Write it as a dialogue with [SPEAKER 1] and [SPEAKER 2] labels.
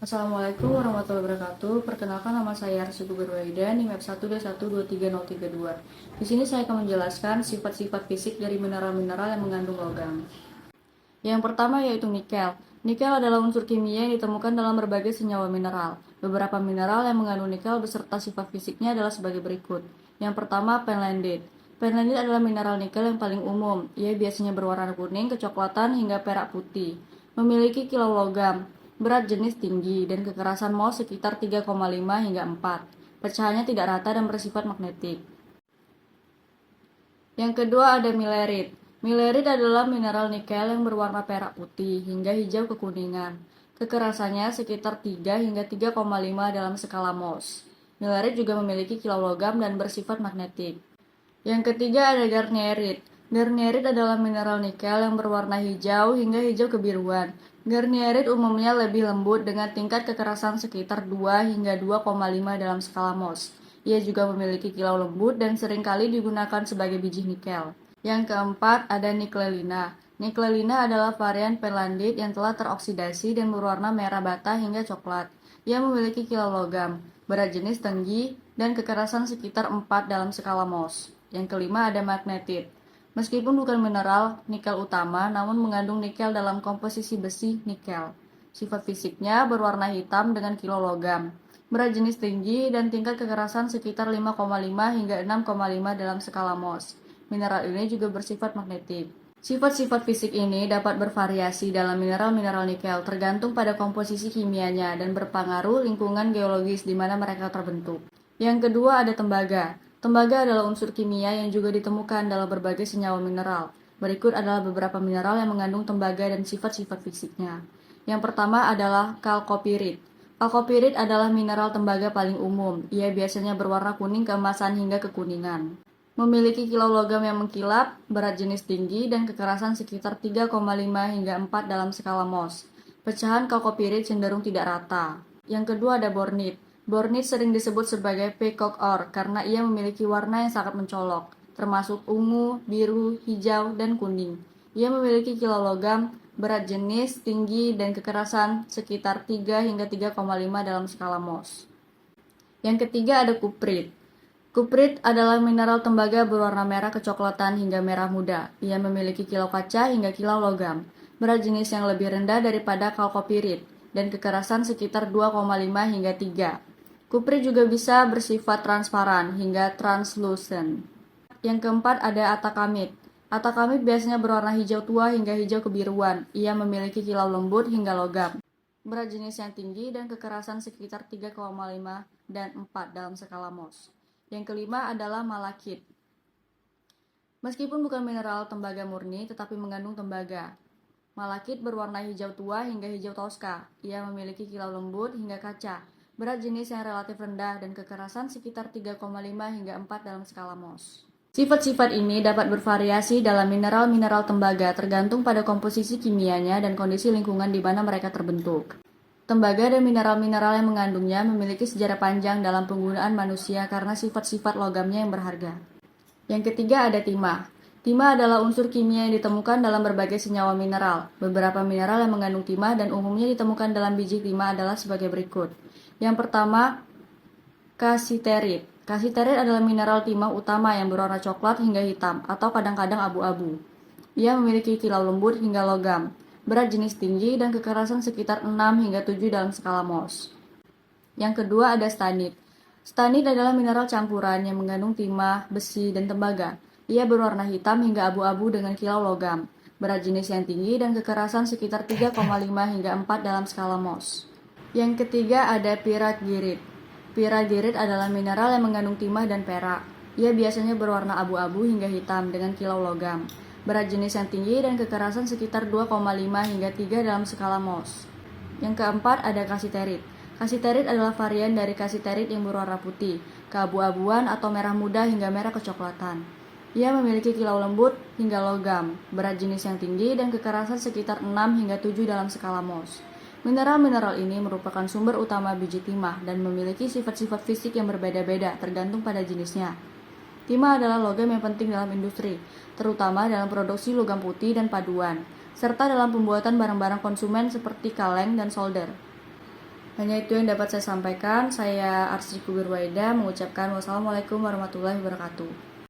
[SPEAKER 1] Assalamualaikum warahmatullahi wabarakatuh. Perkenalkan, nama saya Arsi Berwaida, NIM 121230232. Di sini saya akan menjelaskan sifat-sifat fisik dari mineral-mineral yang mengandung logam. Yang pertama yaitu nikel. Nikel adalah unsur kimia yang ditemukan dalam berbagai senyawa mineral. Beberapa mineral yang mengandung nikel beserta sifat fisiknya adalah sebagai berikut. Yang pertama, penlandite. Penlandite adalah mineral nikel yang paling umum. Ia biasanya berwarna kuning, kecoklatan, hingga perak putih. Memiliki kilau logam, berat jenis tinggi, dan kekerasan Mohs sekitar 3,5 hingga 4. Pecahannya tidak rata dan bersifat magnetik. Yang kedua ada milerit. Milerit adalah mineral nikel yang berwarna perak putih hingga hijau kekuningan. Kekerasannya sekitar 3 hingga 3,5 dalam skala Mohs. Milerit juga memiliki kilau logam dan bersifat magnetik. Yang ketiga ada garnierit. Garnierit adalah mineral nikel yang berwarna hijau hingga hijau kebiruan. Garnierit umumnya lebih lembut dengan tingkat kekerasan sekitar 2 hingga 2,5 dalam skala Mohs. Ia juga memiliki kilau lembut dan seringkali digunakan sebagai biji nikel. Yang keempat ada niklelina. Niklelina adalah varian penlandite yang telah teroksidasi dan berwarna merah bata hingga coklat. Ia memiliki kilau logam, berat jenis tinggi, dan kekerasan sekitar 4 dalam skala Mohs. Yang kelima ada magnetit. Meskipun bukan mineral nikel utama, namun mengandung nikel dalam komposisi besi nikel. Sifat fisiknya berwarna hitam dengan kilau logam, berat jenis tinggi, dan tingkat kekerasan sekitar 5,5 hingga 6,5 dalam skala Mohs. Mineral ini juga bersifat magnetik. Sifat-sifat fisik ini dapat bervariasi dalam mineral-mineral nikel tergantung pada komposisi kimianya dan berpengaruh lingkungan geologis di mana mereka terbentuk. Yang kedua ada tembaga. Tembaga adalah unsur kimia yang juga ditemukan dalam berbagai senyawa mineral. Berikut adalah beberapa mineral yang mengandung tembaga dan sifat-sifat fisiknya. Yang pertama adalah kalkopirit. Kalkopirit adalah mineral tembaga paling umum. Ia biasanya berwarna kuning keemasan hingga kekuningan. Memiliki kilau logam yang mengkilap, berat jenis tinggi, dan kekerasan sekitar 3,5 hingga 4 dalam skala Mohs. Pecahan kalkopirit cenderung tidak rata. Yang kedua ada bornit. Bornit sering disebut sebagai peacock ore karena ia memiliki warna yang sangat mencolok, termasuk ungu, biru, hijau, dan kuning. Ia memiliki kilau logam, berat jenis, tinggi, dan kekerasan sekitar 3 hingga 3,5 dalam skala Mohs. Yang ketiga ada kuprit. Kuprit adalah mineral tembaga berwarna merah kecoklatan hingga merah muda. Ia memiliki kilau kaca hingga kilau logam, berat jenis yang lebih rendah daripada kalkopirit, dan kekerasan sekitar 2,5 hingga 3. Kuprit juga bisa bersifat transparan hingga translucent. Yang keempat ada atakamit. Atakamit biasanya berwarna hijau tua hingga hijau kebiruan. Ia memiliki kilau lembut hingga logam, berat jenis yang tinggi, dan kekerasan sekitar 3,5 dan 4 dalam skala Mohs. Yang kelima adalah malakit. Meskipun bukan mineral tembaga murni, tetapi mengandung tembaga. Malakit berwarna hijau tua hingga hijau toska. Ia memiliki kilau lembut hingga kaca, berat jenis yang relatif rendah, dan kekerasan sekitar 3,5 hingga 4 dalam skala Mohs. Sifat-sifat ini dapat bervariasi dalam mineral-mineral tembaga tergantung pada komposisi kimianya dan kondisi lingkungan di mana mereka terbentuk. Tembaga dan mineral-mineral yang mengandungnya memiliki sejarah panjang dalam penggunaan manusia karena sifat-sifat logamnya yang berharga. Yang ketiga ada timah. Timah adalah unsur kimia yang ditemukan dalam berbagai senyawa mineral. Beberapa mineral yang mengandung timah dan umumnya ditemukan dalam biji timah adalah sebagai berikut. Yang pertama, kasiterit. Kasiterit adalah mineral timah utama yang berwarna coklat hingga hitam atau kadang-kadang abu-abu. Ia memiliki kilau lembut hingga logam, berat jenis tinggi, dan kekerasan sekitar 6 hingga 7 dalam skala Mohs. Yang kedua ada stanit. Stanit adalah mineral campuran yang mengandung timah, besi, dan tembaga. Ia berwarna hitam hingga abu-abu dengan kilau logam, berat jenis yang tinggi, dan kekerasan sekitar 3,5 hingga 4 dalam skala Mohs. Yang ketiga ada piragirit. Piragirit adalah mineral yang mengandung timah dan perak. Ia biasanya berwarna abu-abu hingga hitam dengan kilau logam, berat jenis yang tinggi, dan kekerasan sekitar 2,5 hingga 3 dalam skala Mohs. Yang keempat ada kasiterit. Kasiterit adalah varian dari kasiterit yang berwarna putih, keabu-abuan atau merah muda hingga merah kecoklatan. Ia memiliki kilau lembut hingga logam, berat jenis yang tinggi, dan kekerasan sekitar 6 hingga 7 dalam skala Mohs. Mineral-mineral ini merupakan sumber utama biji timah dan memiliki sifat-sifat fisik yang berbeda-beda tergantung pada jenisnya. Timah adalah logam yang penting dalam industri, terutama dalam produksi logam putih dan paduan, serta dalam pembuatan barang-barang konsumen seperti kaleng dan solder. Hanya itu yang dapat saya sampaikan. Saya Arsy Kubir Waida mengucapkan wassalamualaikum warahmatullahi wabarakatuh.